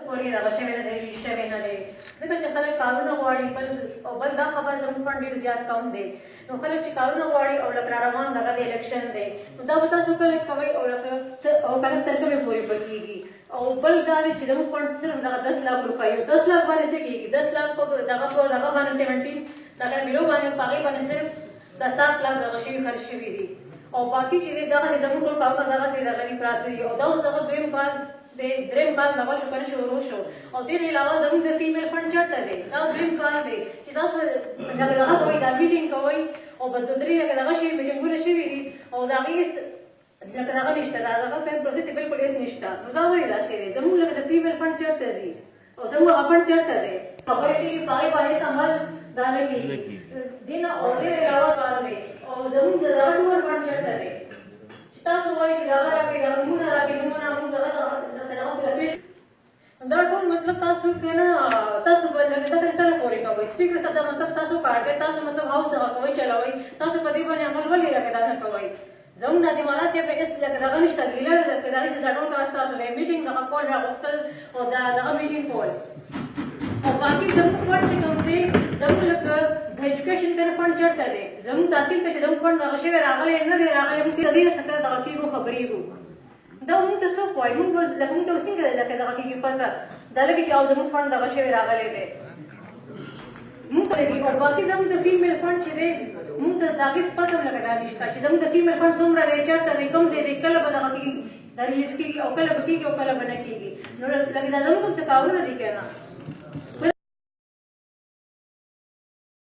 پورې دغه شوی نه دی شوی نه دی ځکه چې خلک کارونه غواړي بل دا خبر زموږ فنډ ډېر زیات کم دی نو خلک چې کارونه غواړي او لکه راروان دغه د الیکشن دی نو دا به تاسو کله کوئ او کله تر کومې پورې به کېږي او بل دا دی چې زموږ فنډ صرف دغه 10 लाख روپۍ 10 लाख باندې څه کېږي 10 लाख په دغه باندې 17 دغه میلو باندې په هغې باندې صرف د 7 लाख دغه شوي خرڅ شوي دي او باقي چې دی دغسې زموږ ټول کارونه دغسې دغه پراته دي او دا اوس دغه دویم کال دریم کال دغه شو کنه شروع شو او دې نه علاوه زموږ د فیمیل فنډ چېرته دی دا دریم کال دی چې تاسو دغه کوئ دا میټینګ کوئ او به دوه درې دغه شوي میټینګونه شوي دي او د هغې لکه دغه نشته دا دغه پروسې بالکل هېڅ نشته نو دا ولې داسې دی زموږ لکه د فیمیل فنډ چېرته ځي او زموږ هغه فنډ چېرته دی خبرې کېږي په هغې باندې عمل دا نه کېږي دې نه او دې علاوه کار دی او زموږ د دغه ټول فنډ چېرته دی چې تاسو وایئ چې دغه راکړئ دغه نومونه راکړئ نومونه موږ دا ټول مطلب تاسو که نه تاسو به لږ کله پورې کوئ سپیکر صاحب دا مطلب تاسو کار کوئ تاسو مطلب هاوس دغه کوئ چلوئ تاسو په دې باندې عمل ولې لکه دا نه کوئ زموږ د دیوالا صاحب ته هېڅ لکه دغه نشته ګیله ده که دا چې ټول کار ستاسو دی میټینګ دغه کول راغوښتل او دغه میټینګ کول او باقي زموږ فنډ چې کوم دی زموږ لکه د ایجوکیشن کنه فنډ چېرته دی زموږ تعلیم ته چې زموږ فنډ دغه شوی راغلی نه دی راغلی موږ د دې څخه دغه کېږو خبرېږو دا موږ ته څوک وایي موږ لکه موږ ته اوس څنګه لکه دغه کېږي پته دا لکه چې او زموږ فنډ دغه شوی راغلی دی موږ ته لګي او باقي زموږ د فیمیل فنډ چې دی موږ ته د هغې څه پته هم لکه دا نشته چې زموږ د فیمیل فنډ څومره دی چېرته دی کوم ځای دی کله به دغه کېږي ریلیز کېږي او کله به کېږي او کله به نه کېږي نو لکه دا زموږ هم څه کارونه دي که نه